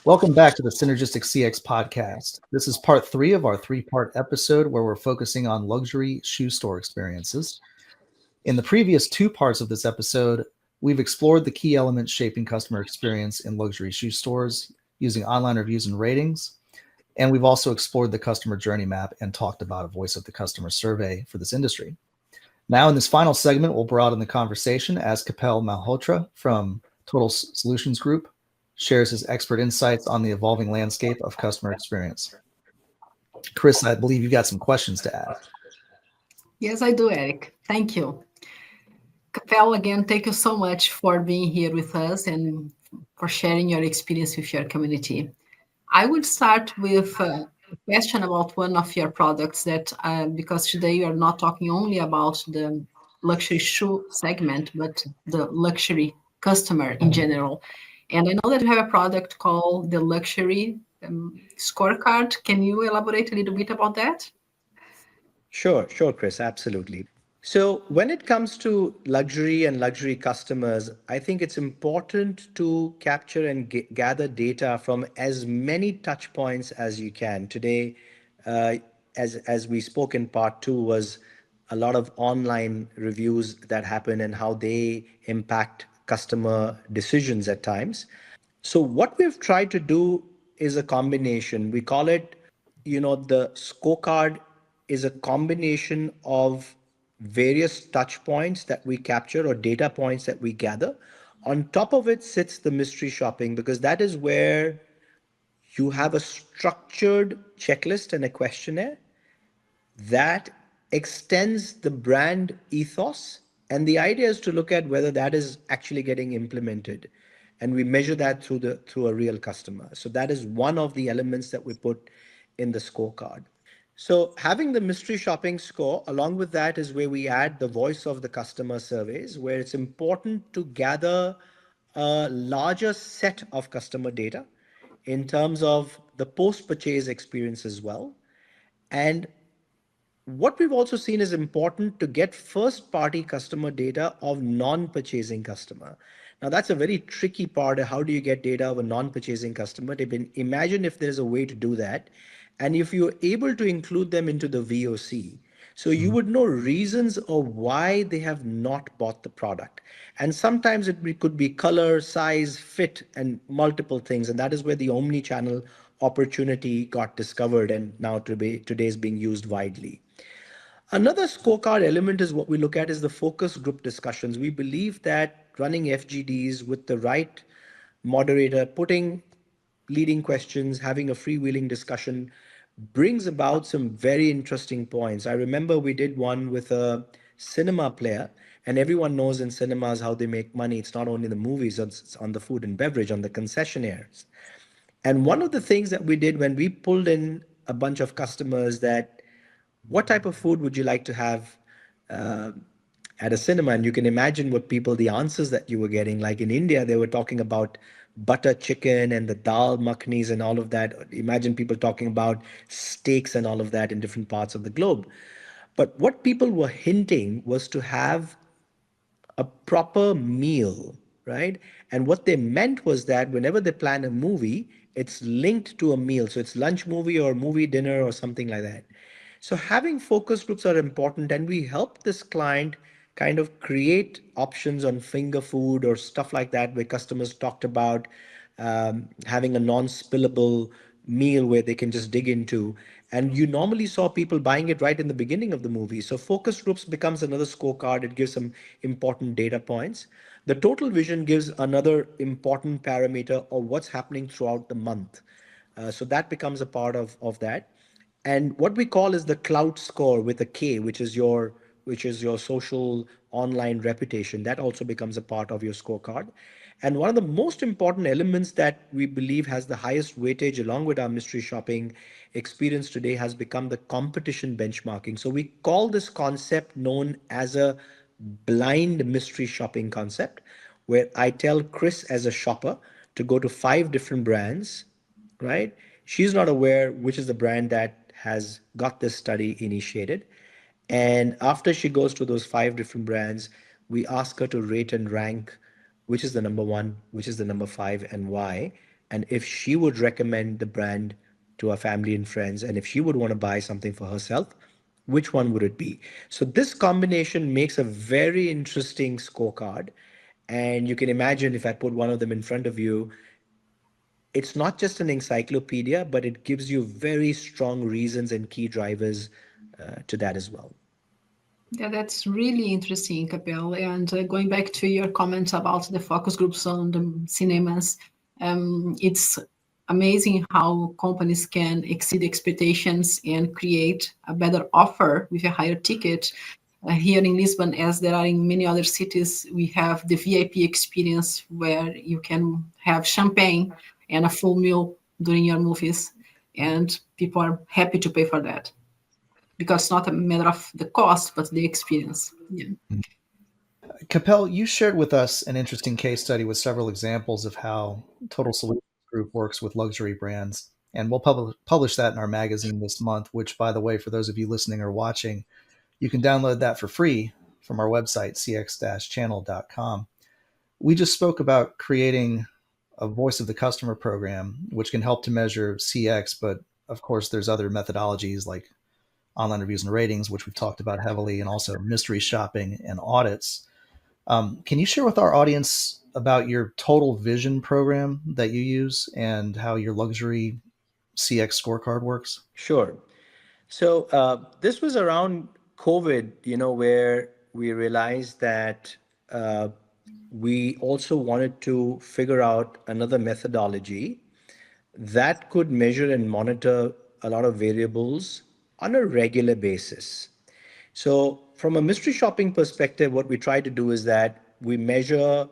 Welcome back to the Synergistic CX podcast. This is part 3 of our 3-part episode where we're focusing on luxury shoe store experiences. In the previous 2 parts of this episode, we've explored the key elements shaping customer experience in luxury shoe stores using online reviews and ratings. And we've also explored the customer journey map and talked about a voice of the customer survey for this industry. Now, in this final segment, we'll broaden the conversation as Kapel Malhotra from Total Solutions Group shares his expert insights on the evolving landscape of customer experience. Chris, I believe you've got some questions to add. Yes, I do, Erik. Thank you. Kapel, again, thank you so much for being here with us and for sharing your experience with your community. I would start with a question about one of your products that, because today you are not talking only about the luxury shoe segment, but the luxury customer in general. And I know that you have a product called the Luxury Scorecard. Can you elaborate a little bit about that? Sure, Chris, absolutely. So when it comes to luxury and luxury customers, I think it's important to capture and gather data from as many touch points as you can. Today, as we spoke in part 2, was a lot of online reviews that happen and how they impact customer decisions at times. So what we've tried to do is a combination. We call it, the scorecard is a combination of various touch points that we capture or data points that we gather. On top of it sits the mystery shopping, because that is where you have a structured checklist and a questionnaire that extends the brand ethos. And the idea is to look at whether that is actually getting implemented. And we measure that through a real customer. So that is one of the elements that we put in the scorecard. So having the mystery shopping score, along with that is where we add the voice of the customer surveys, where it's important to gather a larger set of customer data in terms of the post-purchase experience as well. And what we've also seen is important to get first-party customer data of non-purchasing customer. Now that's a very tricky part. How do you get data of a non-purchasing customer? Imagine if there's a way to do that, and if you're able to include them into the VOC, so you would know reasons of why they have not bought the product. And sometimes could be color, size, fit, and multiple things. And that is where the omni-channel opportunity got discovered and now today is being used widely. Another scorecard element is what we look at is the focus group discussions. We believe that running FGDs with the right moderator, putting leading questions, having a freewheeling discussion brings about some very interesting points. I remember we did one with a cinema player, and everyone knows in cinemas how they make money. It's not only the movies, it's on the food and beverage, on the concessionaires. And one of the things that we did when we pulled in a bunch of customers that what type of food would you like to have at a cinema? And you can imagine the answers that you were getting. Like in India, they were talking about butter chicken and the dal makhnis and all of that. Imagine people talking about steaks and all of that in different parts of the globe. But what people were hinting was to have a proper meal, right? And what they meant was that whenever they plan a movie, it's linked to a meal. So it's lunch movie or movie dinner or something like that. So having focus groups are important, and we help this client kind of create options on finger food or stuff like that, where customers talked about having a non-spillable meal where they can just dig into. And you normally saw people buying it right in the beginning of the movie. So focus groups becomes another scorecard. It gives some important data points. The total vision gives another important parameter of what's happening throughout the month. So that becomes a part of that. And what we call is the cloud score with a K, which is your social online reputation. That also becomes a part of your scorecard. And one of the most important elements that we believe has the highest weightage along with our mystery shopping experience today has become the competition benchmarking. So we call this concept known as a blind mystery shopping concept, where I tell Chris as a shopper to go to 5 different brands, right? She's not aware which is the brand that has got this study initiated. And after she goes to those five different brands, we ask her to rate and rank which is the number one, which is the number five, and why. And if she would recommend the brand to her family and friends, and if she would want to buy something for herself, which one would it be? So, this combination makes a very interesting scorecard. And you can imagine if I put one of them in front of you, it's not just an encyclopedia, but it gives you very strong reasons and key drivers to that as well. Yeah, that's really interesting, Kapel. And going back to your comments about the focus groups on the cinemas, it's amazing how companies can exceed expectations and create a better offer with a higher ticket. Here in Lisbon, as there are in many other cities, we have the VIP experience where you can have champagne and a full meal during your movies, and people are happy to pay for that because it's not a matter of the cost, but the experience. Yeah. Capel, you shared with us an interesting case study with several examples of how Total Solutions Group works with luxury brands. And we'll publish that in our magazine this month, which, by the way, for those of you listening or watching, you can download that for free from our website, cx-channel.com. We just spoke about creating a voice of the customer program, which can help to measure CX, but of course, there's other methodologies like online reviews and ratings, which we've talked about heavily, and also mystery shopping and audits. Can you share with our audience about your total vision program that you use and how your luxury CX scorecard works? Sure. So this was around COVID, where we realized that uh, we also wanted to figure out another methodology that could measure and monitor a lot of variables on a regular basis. So, from a mystery shopping perspective, what we try to do is that we measure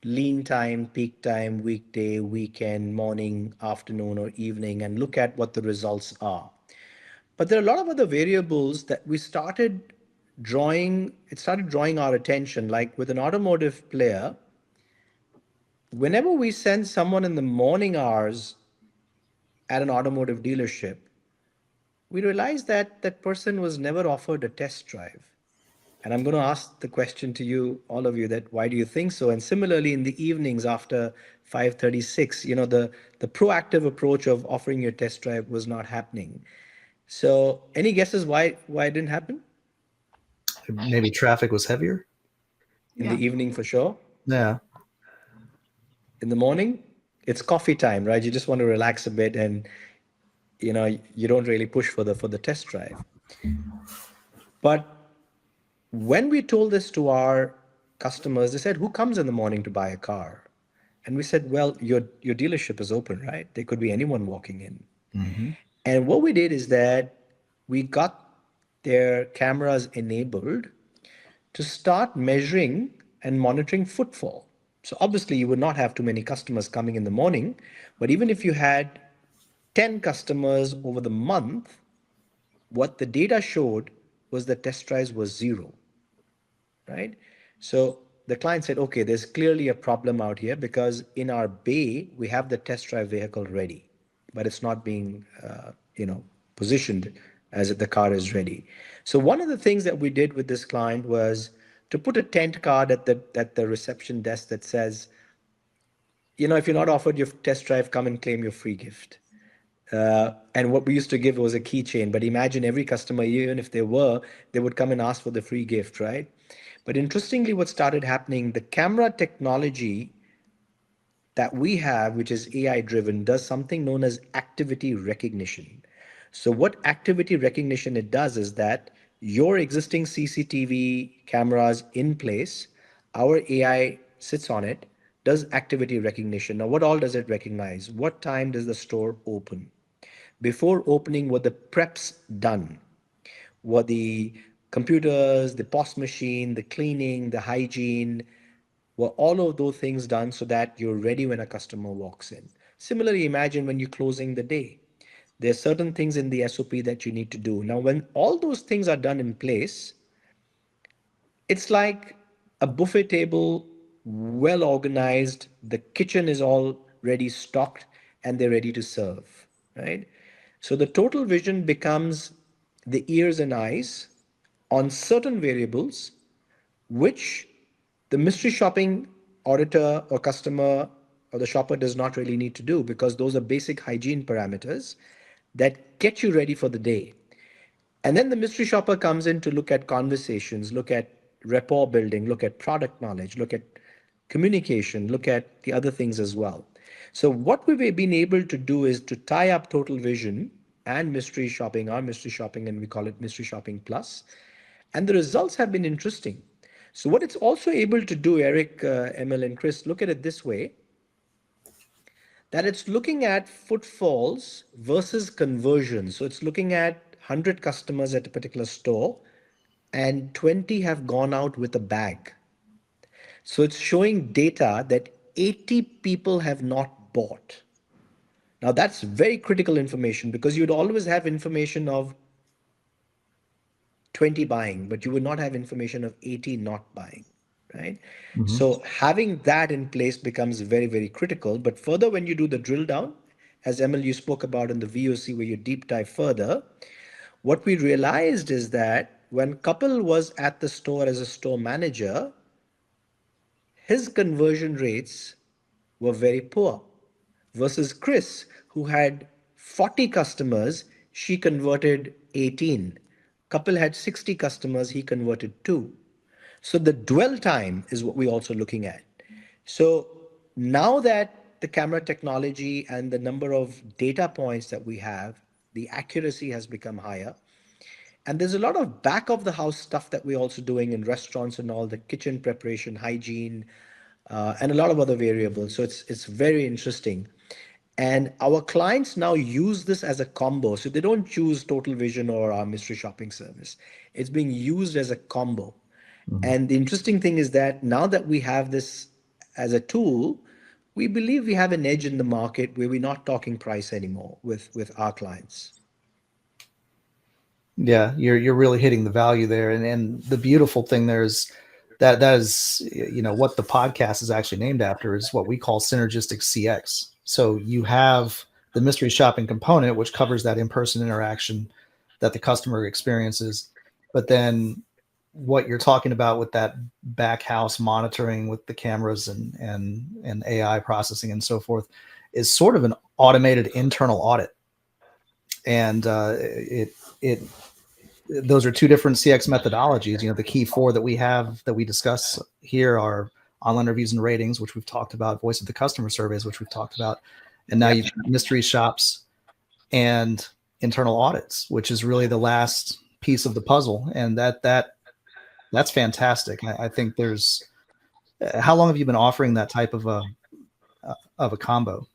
lean time, peak time, weekday, weekend, morning, afternoon, or evening, and look at what the results are. But there are a lot of other variables that it started drawing our attention. Like with an automotive player, whenever we send someone in the morning hours at an automotive dealership, we realized that that person was never offered a test drive. And I'm going to ask the question to you, all of you, that why do you think so? And similarly, in the evenings after 5:36, the proactive approach of offering your test drive was not happening. So, any guesses why it didn't happen? Maybe traffic was heavier? In Yeah. the evening, for sure. Yeah. In the morning, it's coffee time, right? You just want to relax a bit, and you don't really push for the test drive. But when we told this to our customers, they said, "Who comes in the morning to buy a car?" And we said, "Well, your dealership is open, right? There could be anyone walking in." Mm-hmm. And what we did is that we got their cameras enabled to start measuring and monitoring footfall. So obviously, you would not have too many customers coming in the morning, but even if you had 10 customers over the month, what the data showed was the test drives was zero, right? So the client said, okay, there's clearly a problem out here because in our bay, we have the test drive vehicle ready, but it's not being, positioned as if the car is ready. So one of the things that we did with this client was to put a tent card at the reception desk that says, if you're not offered your test drive, come and claim your free gift. And what we used to give was a keychain. But imagine every customer, even if they would come and ask for the free gift, right? But interestingly, what started happening, the camera technology that we have, which is AI driven, does something known as activity recognition. So, what activity recognition it does is that your existing CCTV cameras in place, our AI sits on it, does activity recognition. Now, what all does it recognize? What time does the store open? Before opening, were the preps done? Were the computers, the POS machine, the cleaning, the hygiene, were all of those things done so that you're ready when a customer walks in? Similarly, imagine when you're closing the day. There's certain things in the SOP that you need to do. Now, when all those things are done in place, it's like a buffet table, well organized. The kitchen is already stocked and they're ready to serve, right? So the total vision becomes the ears and eyes on certain variables, which the mystery shopping auditor or customer or the shopper does not really need to do, because those are basic hygiene parameters that get you ready for the day. And then the mystery shopper comes in to look at conversations, look at rapport building, look at product knowledge, look at communication, look at the other things as well. So what we've been able to do is to tie up total vision and mystery shopping, our mystery shopping, and we call it mystery shopping plus. And the results have been interesting. So what it's also able to do, Erik, Emil, and Chris, look at it this way, that it's looking at footfalls versus conversion. So it's looking at 100 customers at a particular store and 20 have gone out with a bag. So it's showing data that 80 people have not bought. Now that's very critical information, because you'd always have information of 20 buying, but you would not have information of 80 not buying, right? Mhm. So having that in place becomes very, very critical. But further, when you do the drill down, as Emil, you spoke about in the VOC, where you deep dive further, what we realized is that when Kapel was at the store as a store manager, his conversion rates were very poor, versus Chris, who had 40 customers, she converted 18. Couple had 60 customers, he converted 2. So the dwell time is what we're also looking at. So now that the camera technology and the number of data points that we have, the accuracy has become higher. And there's a lot of back of the house stuff that we're also doing in restaurants and all, the kitchen preparation, hygiene, and a lot of other variables. So it's very interesting. And our clients now use this as a combo. So they don't choose Total Vision or our mystery shopping service. It's being used as a combo. Mhm. And the interesting thing is that now that we have this as a tool, we believe we have an edge in the market where we're not talking price anymore with our clients. Yeah, you're really hitting the value there, and the beautiful thing there is that is, what the podcast is actually named after is what we call synergistic CX. So you have the mystery shopping component, which covers that in-person interaction that the customer experiences, but then what you're talking about with that back house monitoring with the cameras and AI processing and so forth is sort of an automated internal audit, and it those are two different CX methodologies. The key four that we have that we discuss here are online reviews and ratings, which we've talked about, voice of the customer surveys, which we've talked about, and now Yep. you've got mystery shops and internal audits, which is really the last piece of the puzzle, and that's fantastic. I think there's. How long have you been offering that type of a combo?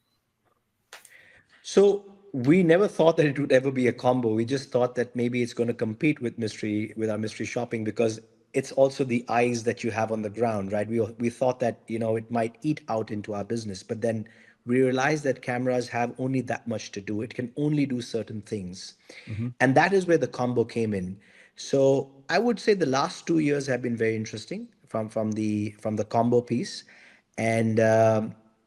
So we never thought that it would ever be a combo. We just thought that maybe it's going to compete with our mystery shopping, because it's also the eyes that you have on the ground, right? We thought that it might eat out into our business, but then we realized that cameras have only that much to do. It can only do certain things, Mm-hmm. and that is where the combo came in. So I would say the last 2 years have been very interesting from the combo piece. And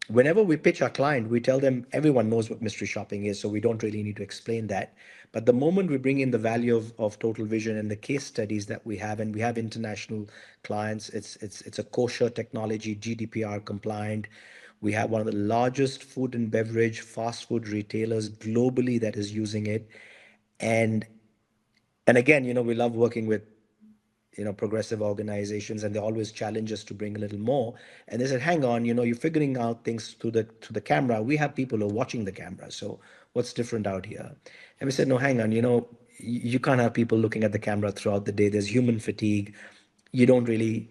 whenever we pitch our client, we tell them everyone knows what mystery shopping is, so we don't really need to explain that. But the moment we bring in the value of total vision and the case studies that we have, and we have international clients, it's a kosher technology, GDPR compliant. We have one of the largest food and beverage fast food retailers globally that is using it. And and again, we love working with progressive organizations, and they always challenge us to bring a little more. And they said, hang on, you're figuring out things through the camera. We have people who are watching the camera, so what's different out here? And we said, no, hang on, you can't have people looking at the camera throughout the day. There's human fatigue. You don't really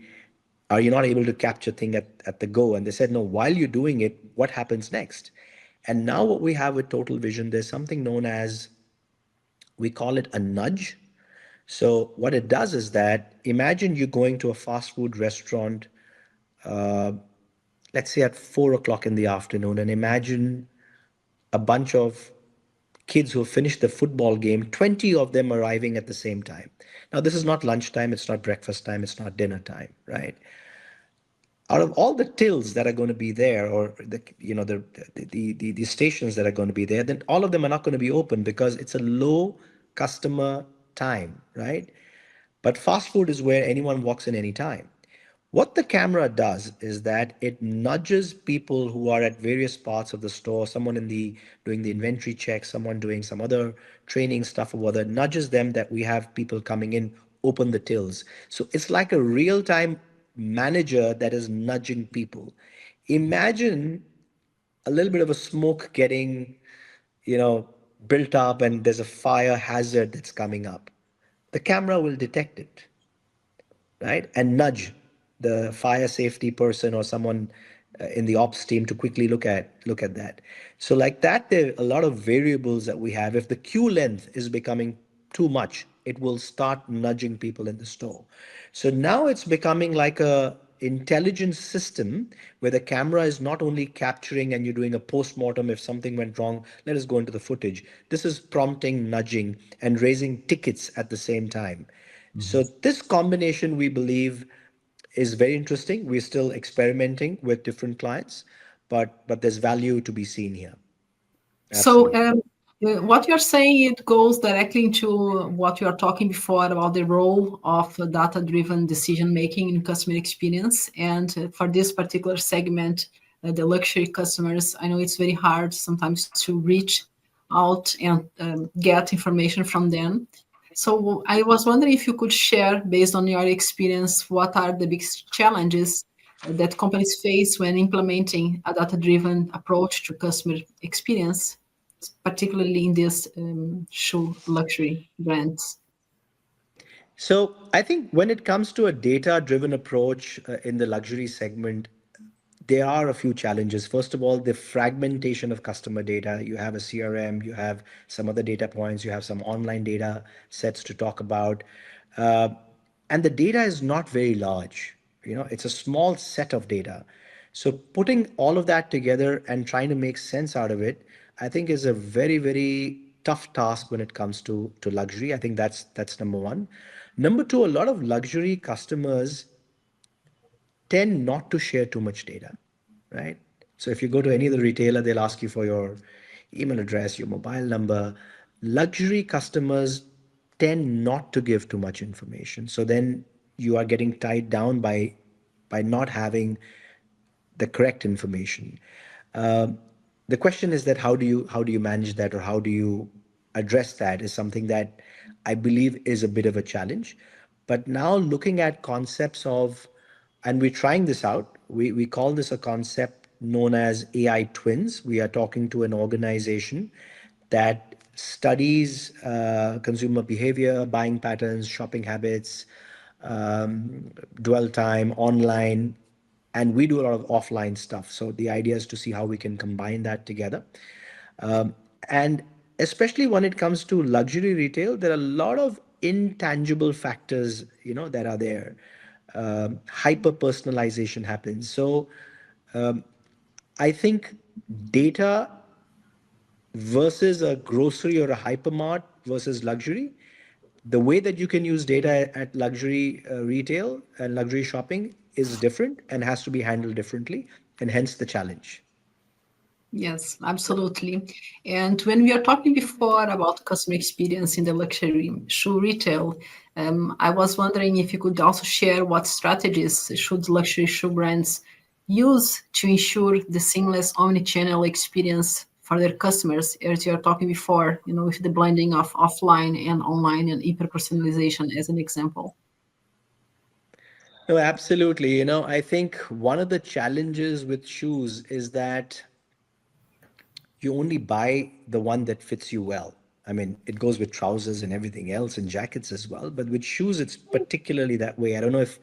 Are you not able to capture thing at the go? And they said, no, while you're doing it, what happens next? And now what we have with total vision, there's something known as, we call it a nudge. So what it does is that, imagine you going to a fast food restaurant, uh, let's say at 4 o'clock in the afternoon, and imagine a bunch of kids who have finished the football game, 20 of them arriving at the same time. Now, this is not lunchtime, it's not breakfast time, it's not dinner time, right? Out of all the tills that are going to be there, or the stations that are going to be there, then all of them are not going to be open because it's a low customer time, right? But fast food is where anyone walks in anytime. What the camera does is that it nudges people who are at various parts of the store, someone in the doing the inventory check, someone doing some other training stuff or whether nudges them that we have people coming in, open the tills. So it's like a real-time manager that is nudging people. Imagine a little bit of a smoke getting, you know, built up and there's a fire hazard that's coming up. The camera will detect it, right? And nudge the fire safety person or someone in the ops team to quickly look at that. So like that, there are a lot of variables that we have. If the queue length is becoming too much, it will start nudging people in the store. So now it's becoming like a intelligence system where the camera is not only capturing and you're doing a post-mortem if something went wrong, let us go into the footage. This is prompting, nudging, and raising tickets at the same time. Mhm. So this combination, we believe, is very interesting. We're still experimenting with different clients, but there's value to be seen here. So, Absolutely. what you're saying, it goes directly into what you are talking before about the role of data-driven decision making in customer experience. And for this particular segment, the luxury customers, I know it's very hard sometimes to reach out and get information from them. So, I was wondering if you could share, based on your experience, what are the biggest challenges that companies face when implementing a data-driven approach to customer experience, particularly in these shoe luxury brands. So I think when it comes to a data-driven approach in the luxury segment, there are a few challenges. First of all, the fragmentation of customer data. You have a CRM, you have some other data points, you have some online data sets to talk about. Uh, and the data is not very large. You know, it's a small set of data. So putting all of that together and trying to make sense out of it, I think is a very, very tough task when it comes to luxury. I think that's number one. Number two, a lot of luxury customers tend not to share too much data, right? So if you go to any of the retailer, they'll ask you for your email address, your mobile number. Luxury customers tend not to give too much information. So then you are getting tied down by not having the correct information. Um, the question is that how do you manage that or how do you address that is something that I believe is a bit of a challenge. But now looking at concepts of, and we're trying this out, we call this a concept known as AI twins. We are talking to an organization that studies consumer behavior, buying patterns, shopping habits, dwell time online, and we do a lot of offline stuff. So the idea is to see how we can combine that together. And especially when it comes to luxury retail, there are a lot of intangible factors, that are there. Hyper personalization happens. So I think data versus a grocery or a hypermart versus luxury, the way that you can use data at luxury retail and luxury shopping is different and has to be handled differently, and hence the challenge. Yes, absolutely. And when we are talking before about customer experience in the luxury shoe retail, I was wondering if you could also share what strategies should luxury shoe brands use to ensure the seamless omni-channel experience for their customers, as you are talking before, with the blending of offline and online and hyper personalization as an example. No, absolutely. I think one of the challenges with shoes is that you only buy the one that fits you well. I mean, it goes with trousers and everything else and jackets as well. But with shoes, it's particularly that way. I don't know if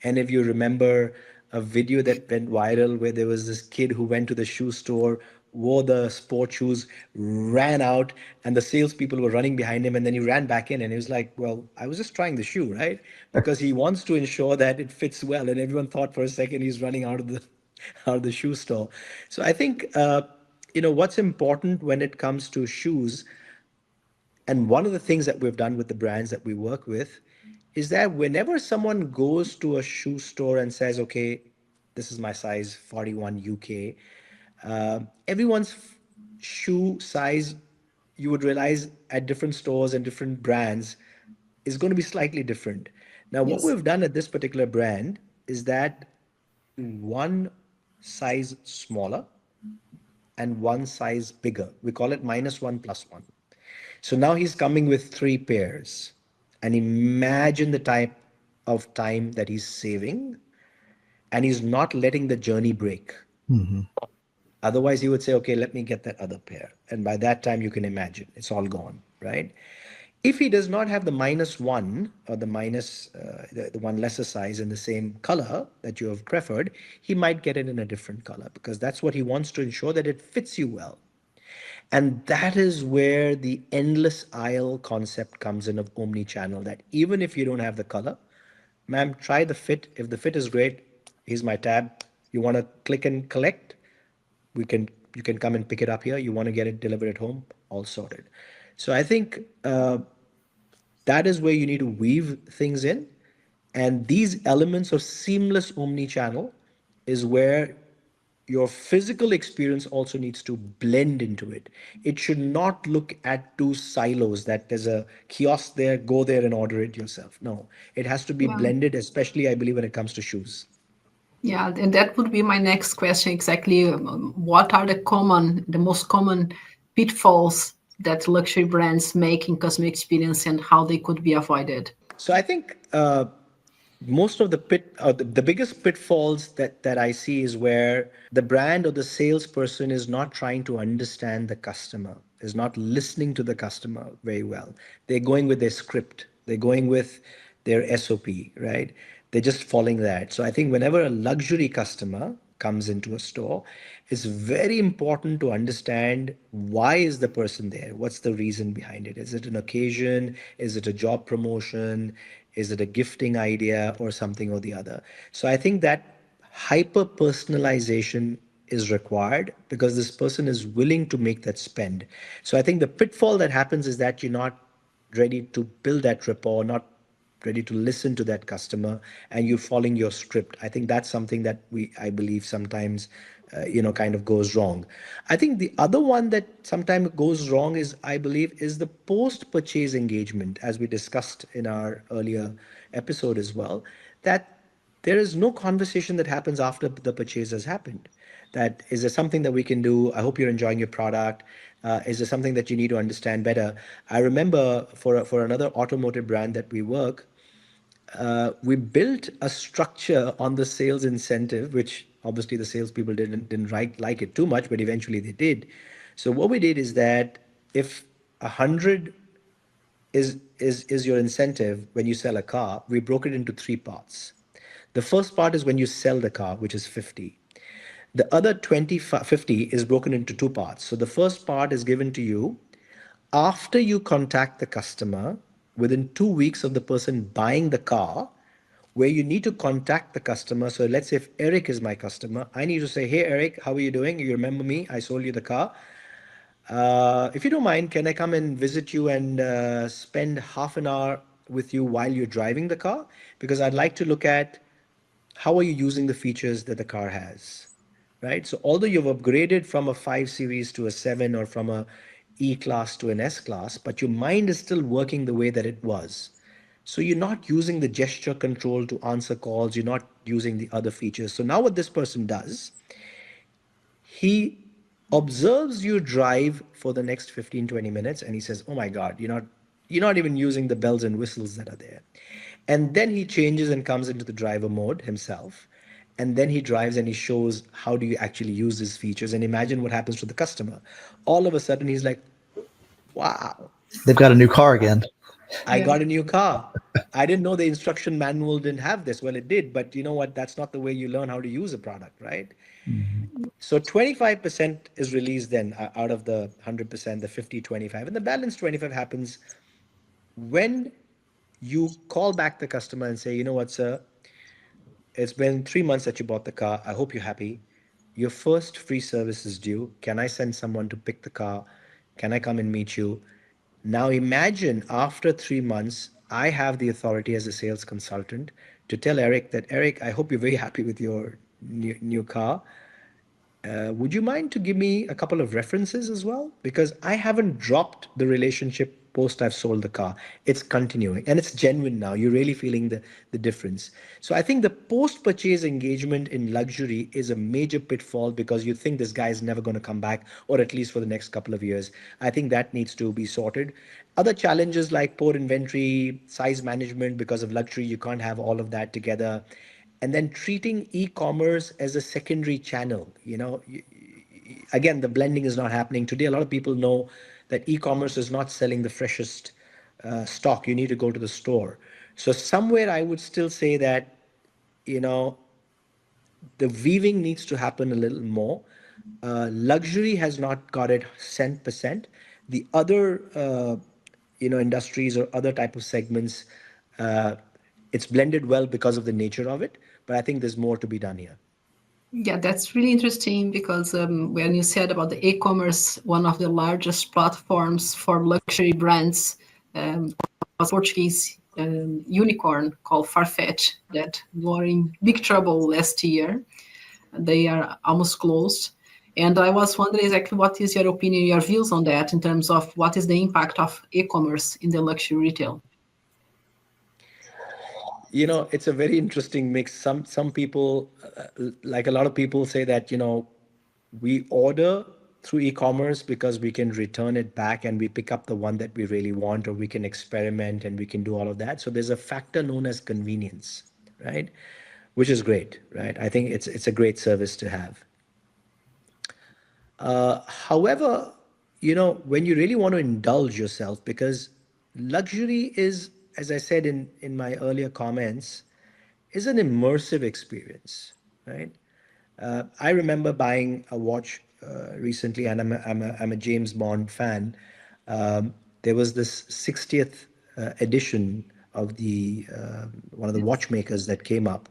any of you remember a video that went viral where there was this kid who went to the shoe store, wore the sport shoes, ran out, and the salespeople were running behind him. And then he ran back in and he was like, well, I was just trying the shoe, right? Because he wants to ensure that it fits well. And everyone thought for a second he's running out of the out of the shoe store. So I think what's important when it comes to shoes, and one of the things that we've done with the brands that we work with, is that whenever someone goes to a shoe store and says, okay, this is my size 41 UK, everyone's shoe size, you would realize at different stores and different brands, is going to be slightly different. Now, what Yes. we've done at this particular brand is that one size smaller and one size bigger. We call it minus one plus one. So now he's coming with three pairs. And imagine the type of time that he's saving, and he's not letting the journey break. Hmm. Otherwise, he would say, okay, let me get that other pair. And by that time, you can imagine it's all gone, right? If he does not have the minus one or the the one lesser size in the same color that you have preferred, he might get it in a different color because that's what he wants to ensure that it fits you well. And that is where the endless aisle concept comes in of omni-channel, that even if you don't have the color, ma'am, try the fit. If the fit is great, here's my tab. You want to click and collect? We can You can come and pick it up here. You want to get it delivered at home? All sorted. So I think that is where you need to weave things in. And these elements of seamless omni-channel is where your physical experience also needs to blend into it. It should not look at two silos that there's a kiosk there, go there and order it yourself. No, it has to be Yeah. blended, especially I believe when it comes to shoes. Yeah, and that would be my next question exactly. What are the most common pitfalls that luxury brands make in customer experience and how they could be avoided? So I think most of the biggest pitfalls that I see is where the brand or the salesperson is not trying to understand the customer, is not listening to the customer very well. They're going with their script, they're going with their SOP, right? They're just following that. So I think whenever a luxury customer comes into a store, it's very important to understand why is the person there? What's the reason behind it? Is it an occasion? Is it a job promotion? Is it a gifting idea or something or the other? So I think that hyper personalization is required because this person is willing to make that spend. So I think the pitfall that happens is that you're not ready to build that rapport, not ready to listen to that customer, and you following your script. I think that's something that I believe sometimes kind of goes wrong. I think the other one that sometimes goes wrong is, I believe, is the post purchase engagement, as we discussed in our earlier episode as well, that there is no conversation that happens after the purchase has happened. That is there something that we can do? I hope you're enjoying your product. Is there something that you need to understand better? I remember for another automotive brand that we work, we built a structure on the sales incentive, which obviously the salespeople didn't like it too much, but eventually they did. So what we did is that if 100 is your incentive when you sell a car, we broke it into three parts. The first part is when you sell the car, which is 50. The other 50 is broken into two parts. So the first part is given to you after you contact the customer within 2 weeks of the person buying the car, where you need to contact the customer. So let's say if Erik is my customer, I need to say, hey, Erik, how are you doing? You remember me? I sold you the car. If you don't mind, can I come and visit you and spend half an hour with you while you're driving the car? Because I'd like to look at how are you using the features that the car has, right? So although you've upgraded from a 5 series to a 7 or from a E class to an S class, but your mind is still working the way that it was. So you're not using the gesture control to answer calls, you're not using the other features. So now what this person does, he observes you drive for the next 15-20 minutes and he says, oh my God, you're not even using the bells and whistles that are there. And then he changes and comes into the driver mode himself. And then he drives and he shows how do you actually use these features. And imagine what happens to the customer. All of a sudden he's like, wow, They've got a new car again. I Yeah. got a new car. I didn't know the instruction manual didn't have this. Well, it did, but you know what? That's not the way you learn how to use a product, right? Mhm. So 25% is released then out of the 100%, the 50, 25. And the balance 25 happens when you call back the customer and say, you know what, sir, it's been 3 months that you bought the car. I hope you're happy. Your first free service is due. Can I send someone to pick the car? Can I come and meet you? Now imagine after 3 months, I have the authority as a sales consultant to tell Erik that, Erik, I hope you're very happy with your new car. Would you mind to give me a couple of references as well? Because I haven't dropped the relationship post I've sold the car. It's continuing and it's genuine now. You're really feeling the difference. So I think the post purchase engagement in luxury is a major pitfall because you think this guy is never going to come back, or at least for the next couple of years. I think that needs to be sorted. Other challenges like poor inventory, size management, because of luxury, you can't have all of that together. And then treating e-commerce as a secondary channel. Again, the blending is not happening today. A lot of people know that e-commerce is not selling the freshest stock. You need to go to the store. So somewhere I would still say that, you know, the weaving needs to happen a little more. Luxury has not got it cent percent. The other, industries or other type of segments, uh, it's blended well because of the nature of it. But I think there's more to be done here. Yeah, that's really interesting because when you said about the e-commerce, one of the largest platforms for luxury brands was Portuguese unicorn called Farfetch that were in big trouble last year. They are almost closed. And I was wondering exactly what is your opinion, your views on that in terms of what is the impact of e-commerce in the luxury retail? It's a very interesting mix. Some people, like a lot of people, say that we order through e-commerce because we can return it back and we pick up the one that we really want, or we can experiment and we can do all of that. So there's a factor known as convenience, right? Which is great, right? I think it's a great service to have. However, when you really want to indulge yourself, because luxury is, as I said in my earlier comments, is an immersive experience, right? I remember buying a watch recently, and I'm a James Bond fan. There was this 60th edition of the one of the watchmakers that came up,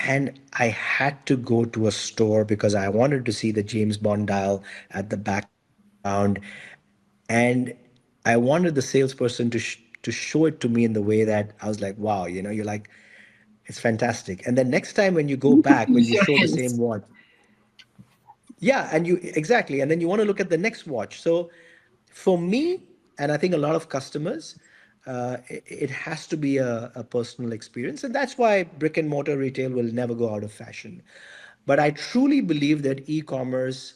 and I had to go to a store because I wanted to see the James Bond dial at the background, and I wanted the salesperson to show it to me in the way that I was like, wow, you're like, it's fantastic. And then next time when you go back, when Use you your show the same hands. watch, yeah, and you exactly, and then you want to look at the next watch. So for me, and I think a lot of customers, it has to be a personal experience, and that's why brick and mortar retail will never go out of fashion. But I truly believe that e-commerce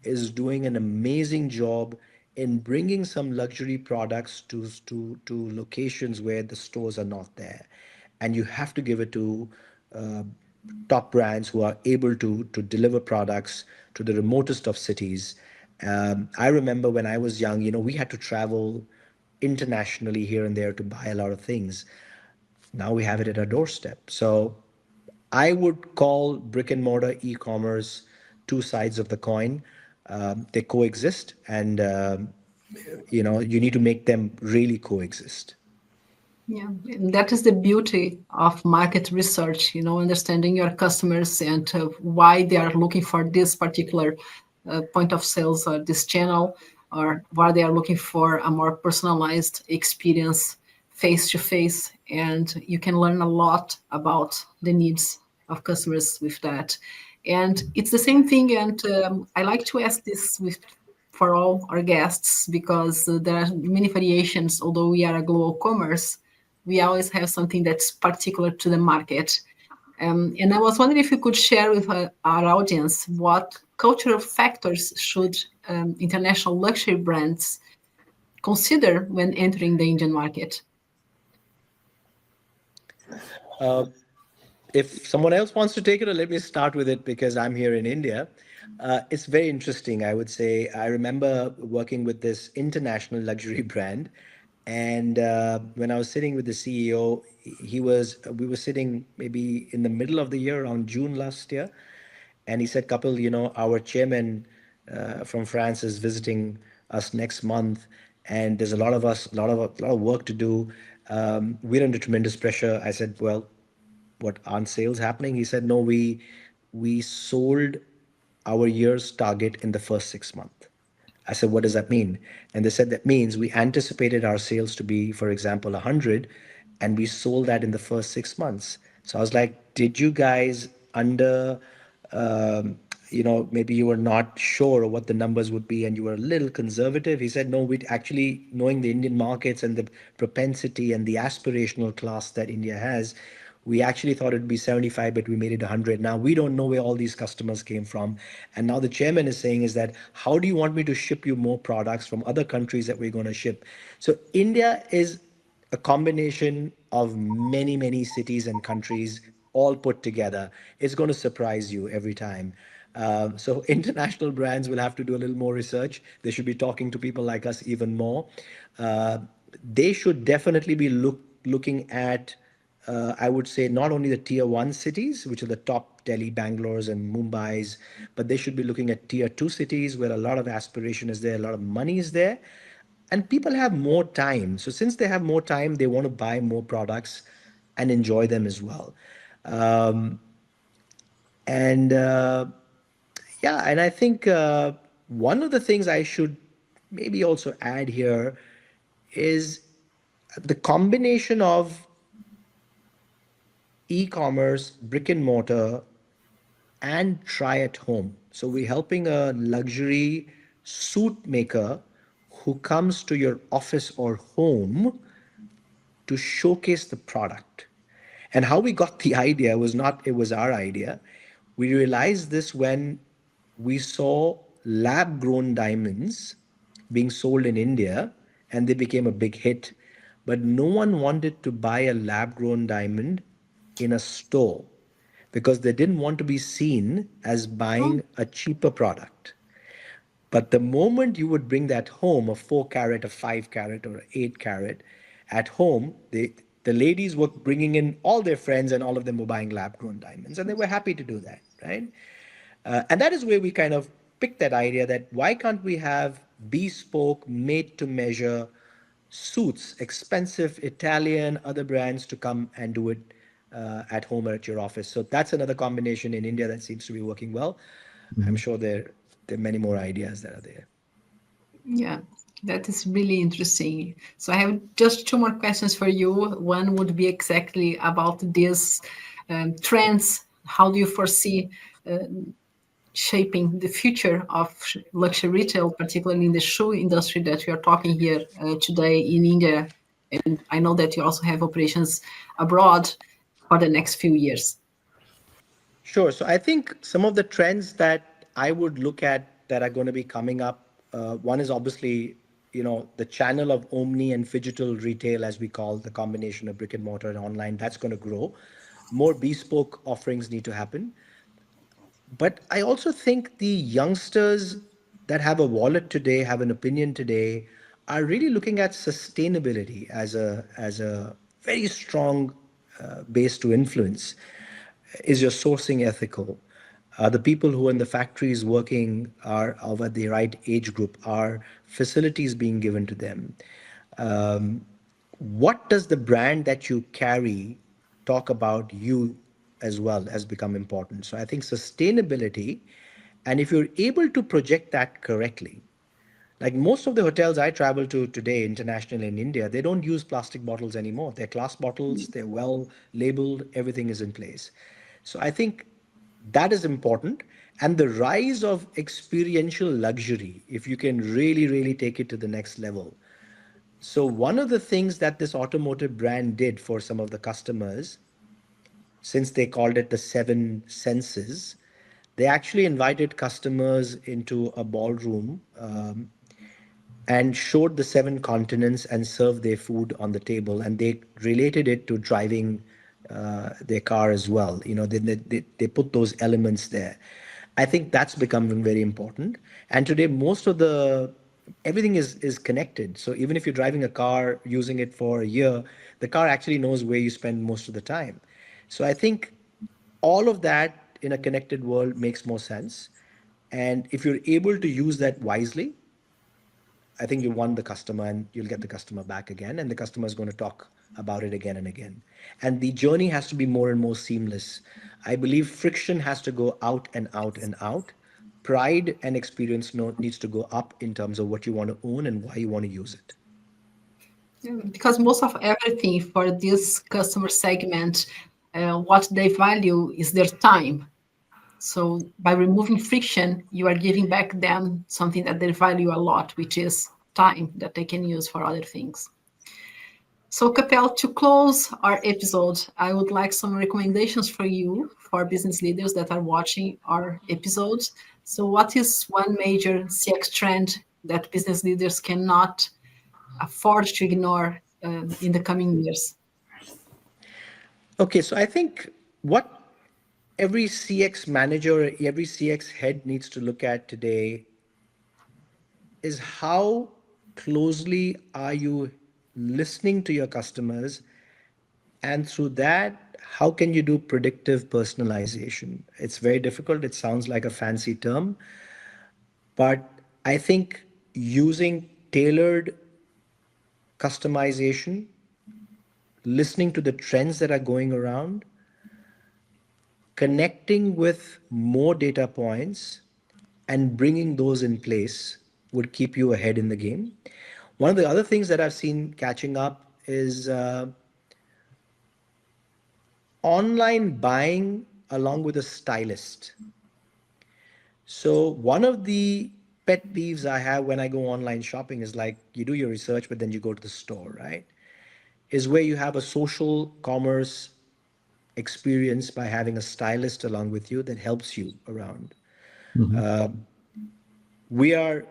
is doing an amazing job in bringing some luxury products to locations where the stores are not there, and you have to give it to uh, top brands who are able to deliver products to the remotest of cities. I remember when I was young, we had to travel internationally here and there to buy a lot of things. Now we have it at our doorstep. So I would call brick and mortar e-commerce two sides of the coin. They coexist, and you need to make them really coexist. Yeah, and that is the beauty of market research, understanding your customers and why they are looking for this particular point of sales or this channel, or why they are looking for a more personalized experience face to face. And you can learn a lot about the needs of customers with that. And it's the same thing. And I like to ask this with for all our guests because there are many variations. Although we are a global commerce, we always have something that's particular to the market. And I was wondering if you could share with our audience what cultural factors should international luxury brands consider when entering the Indian market. If someone else wants to take it, or let me start with it because I'm here in India. It's very interesting. I would say I remember working with this international luxury brand, and when I was sitting with the CEO, we were sitting maybe in the middle of the year, around June last year, and he said, "Kapil, our chairman from France is visiting us next month, and there's a lot of us, a lot of work to do. We're under tremendous pressure." I said, "Well, what, aren't sales happening?" He said, "No, we sold our year's target in the first 6 months." I said, "What does that mean?" And they said, "That means we anticipated our sales to be, for example, 100, and we sold that in the first 6 months." So I was like, "Did you guys under maybe you were not sure what the numbers would be and you were a little conservative. He said, no, we actually, knowing the Indian markets and the propensity and the aspirational class that India has, we actually thought it'd be 75, but we made it 100. Now we don't know where all these customers came from. And now the chairman is saying is that, how do you want me to ship you more products from other countries that we're going to ship? So India is a combination of many, many cities and countries all put together. It's going to surprise you every time. So international brands will have to do a little more research. They should be talking to people like us even more. Uh, they should definitely be looking at, I would say, not only the tier one cities, which are the top Delhi, Bangalore's, and Mumbai's, but they should be looking at tier two cities where a lot of aspiration is there, a lot of money is there, and people have more time. So since they have more time, they want to buy more products and enjoy them as well. Um, and Yeah, and I think one of the things I should maybe also add here is the combination of e-commerce, brick and mortar, and try at home. So we're helping a luxury suit maker who comes to your office or home to showcase the product. And how we got the idea was not, it was our idea. We realized this when we saw lab grown diamonds being sold in India and they became a big hit. But no one wanted to buy a lab grown diamond in a store because they didn't want to be seen as Oh, buying a cheaper product. But the moment you would bring that home, a 4 carat, a 5 carat, or an 8 carat, at home, the ladies were bringing in all their friends and all of them were buying lab grown diamonds and they were happy to do that, right? And that is where we kind of picked that idea that why can't we have bespoke, made to measure suits, expensive Italian, other brands to come and do it at home or at your office. So that's another combination in India that seems to be working well. I'm Mhm. sure there are many more ideas that are there. yeah, that is really interesting. So I have just two more questions for you. One would be exactly about these trends. How do you foresee shaping the future of luxury retail, particularly in the shoe industry that we are talking here today in India? And I know that you also have operations abroad for the next few years. Sure. So I think some of the trends that I would look at that are going to be coming up, one is obviously, the channel of omni and phygital retail, as we call the combination of brick and mortar and online, that's going to grow. More bespoke offerings need to happen. But I also think the youngsters that have a wallet today, have an opinion today, are really looking at sustainability as a very strong base to influence. Is your sourcing ethical? The people who are in the factories working are of at the right age group? Are facilities being given to them? What does the brand that you carry talk about you as well has become important. So I think sustainability, and if you're able to project that correctly, like most of the hotels I travel to today internationally in India, they don't use plastic bottles anymore. They're glass bottles, they're well labeled, everything is in place. So I think that is important. And the rise of experiential luxury, if you can really, really take it to the next level. So, one of the things that this automotive brand did for some of the customers, since they called it the seven senses, they actually invited customers into a ballroom and showed the seven continents and served their food on the table. And they related it to driving their car as well. They put those elements there. I think that's becoming very important. And today, most of the everything is connected. So even if you're driving a car, using it for a year, the car actually knows where you spend most of the time. So I think all of that in a connected world makes more sense. And if you're able to use that wisely, I think you won the customer and you'll get the customer back again, and the customer is going to talk about it again and again. And the journey has to be more and more seamless. I believe friction has to go out and out and out. Pride and experience needs to go up in terms of what you want to own and why you want to use it. Because most of everything for this customer segment, what they value is their time. So by removing friction, you are giving back them something that they value a lot, which is time that they can use for other things. So, Kapel, to close our episode, I would like some recommendations for you for business leaders that are watching our episodes. So, what is one major CX trend that business leaders cannot afford to ignore in the coming years? Okay, so I think what every CX manager, every CX head needs to look at today is how closely are you listening to your customers, and through that, how can you do predictive personalization? It's very difficult. It sounds like a fancy term, but I think using tailored customization, listening to the trends that are going around, connecting with more data points and bringing those in place would keep you ahead in the game. One of the other things that I've seen catching up is online buying along with a stylist. So, one of the pet peeves I have when I go online shopping is like you do your research, but then you go to the store, right? Is where you have a social commerce experience by having a stylist along with you that helps you around. Mhm. We are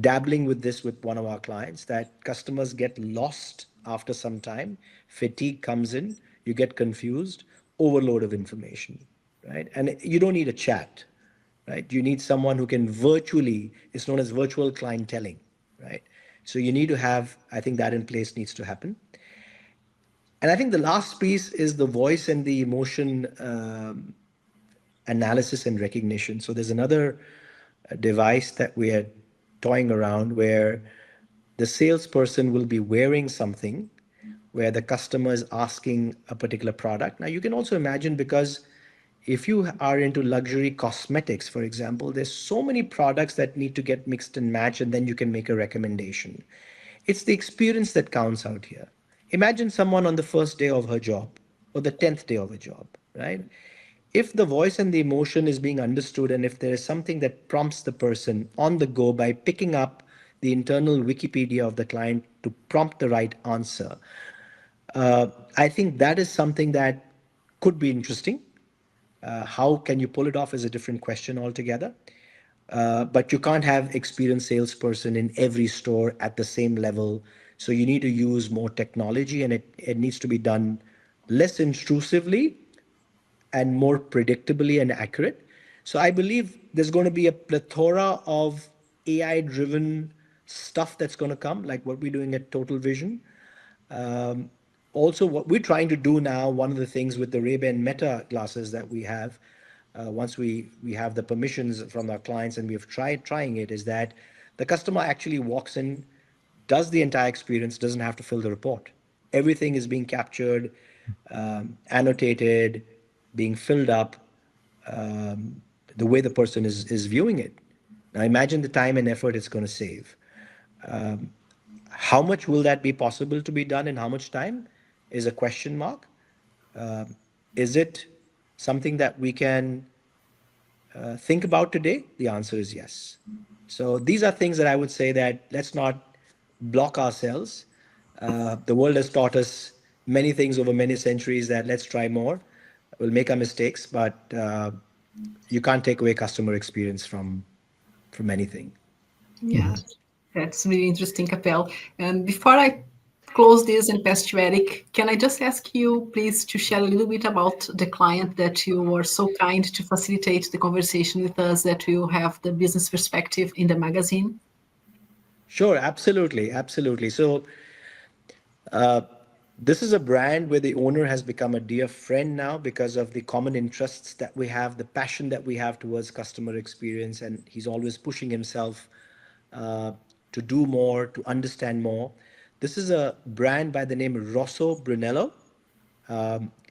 dabbling with this with one of our clients that customers get lost after some time, fatigue comes in, you get confused, overload of information, right? And you don't need a chat, right? You need someone who can virtually, it's known as virtual clienteling, right? So you need to have, I think that in place needs to happen. And I think the last piece is the voice and the emotion analysis and recognition. So there's another device that we are toying around where the salesperson will be wearing something where the customer is asking a particular product. Now you can also imagine, because if you are into luxury cosmetics, for example, there's so many products that need to get mixed and matched, and then you can make a recommendation. It's the experience that counts out here. Imagine someone on the first day of her job or the 10th day of a job, right? If the voice and the emotion is being understood, and if there is something that prompts the person on the go by picking up the internal Wikipedia of the client to prompt the right answer, I think that is something that could be interesting. How can you pull it off is a different question altogether. But you can't have experienced salesperson in every store at the same level. So you need to use more technology, and it needs to be done less intrusively and more predictably and accurate. So I believe there's going to be a plethora of AI driven stuff that's going to come, like what we're doing at Total Vision. Also, what we're trying to do now, one of the things with the Ray-Ban Meta glasses that we have, once we have the permissions from our clients and we've trying it, is that the customer actually walks in, does the entire experience, doesn't have to fill the report. Everything is being captured, annotated, being filled up, the way the person is viewing it. Now imagine the time and effort it's going to save. How much will that be possible to be done in how much time is a question mark. Is it something that we can think about today? The answer is yes. So these are things that I would say that let's not block ourselves. The world has taught us many things over many centuries that let's try more. We'll make our mistakes, but you can't take away customer experience from anything. Yeah, that's really interesting, Kapel. And before I close this and pass to Erik, can I just ask you, please, to share a little bit about the client that you were so kind to facilitate the conversation with us, that will have the business perspective in the magazine? Sure, absolutely, absolutely. So this is a brand where the owner has become a dear friend now because of the common interests that we have, the passion that we have towards customer experience, and he's always pushing himself uh, to do more, to understand more. This is a brand by the name Rosso Brunello.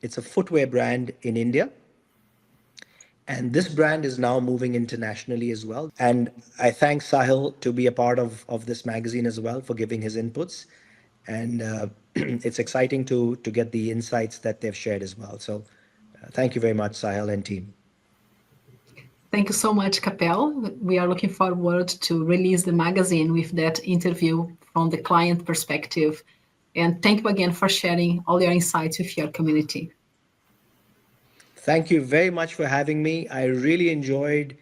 It's a footwear brand in India. And this brand is now moving internationally as well. And I thank Sahil to be a part of this magazine as well for giving his inputs. And it's exciting to get the insights that they've shared as well. So thank you very much, Sahil and team. Thank you so much, Kapel. We are looking forward to release the magazine with that interview from the client perspective. And thank you again for sharing all your insights with your community. Thank you very much for having me. I really enjoyed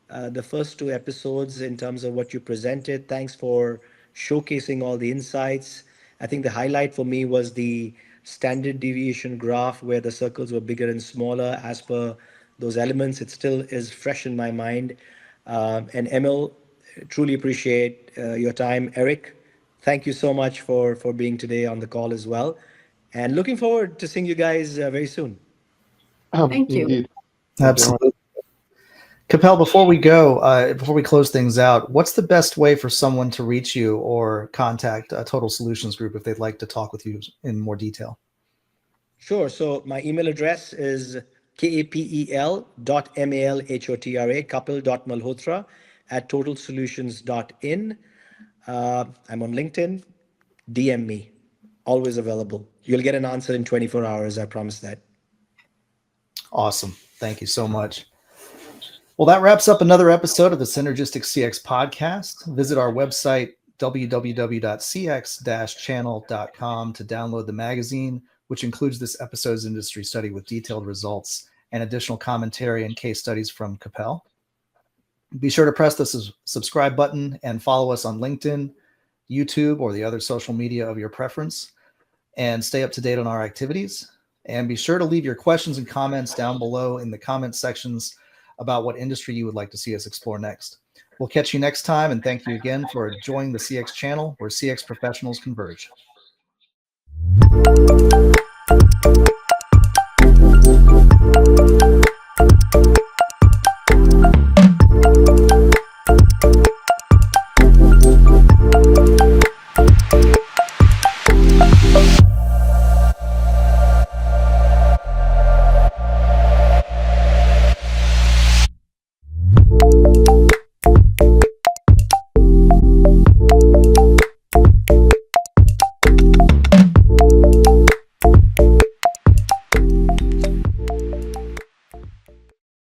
the first two episodes in terms of what you presented. Thanks for showcasing all the insights. I think the highlight for me was the standard deviation graph where the circles were bigger and smaller as per those elements. It still is fresh in my mind. And Emil, truly appreciate your time. Erik, thank you so much for being today on the call as well. And looking forward to seeing you guys very soon. Thank you. Indeed. Thank you very much. Absolutely. Kapel, before we close things out, what's the best way for someone to reach you or contact Total Solutions Group if they'd like to talk with you in more detail? Sure. So my email address is kapel.malhotra, kapel.malhotra at totalsolutions.in. I'm on LinkedIn. DM me. Always available. You'll get an answer in 24 hours. I promise that. Awesome. Thank you so much. Well, that wraps up another episode of the Synergistic CX podcast. Visit our website, www.cx-channel.com, to download the magazine, which includes this episode's industry study with detailed results and additional commentary and case studies from Kapel. Be sure to press the subscribe button and follow us on LinkedIn, YouTube, or the other social media of your preference, and stay up to date on our activities. And be sure to leave your questions and comments down below in the comment sections about what industry you would like to see us explore next. We'll catch you next time, and thank you again for joining the CX channel, where CX professionals converge.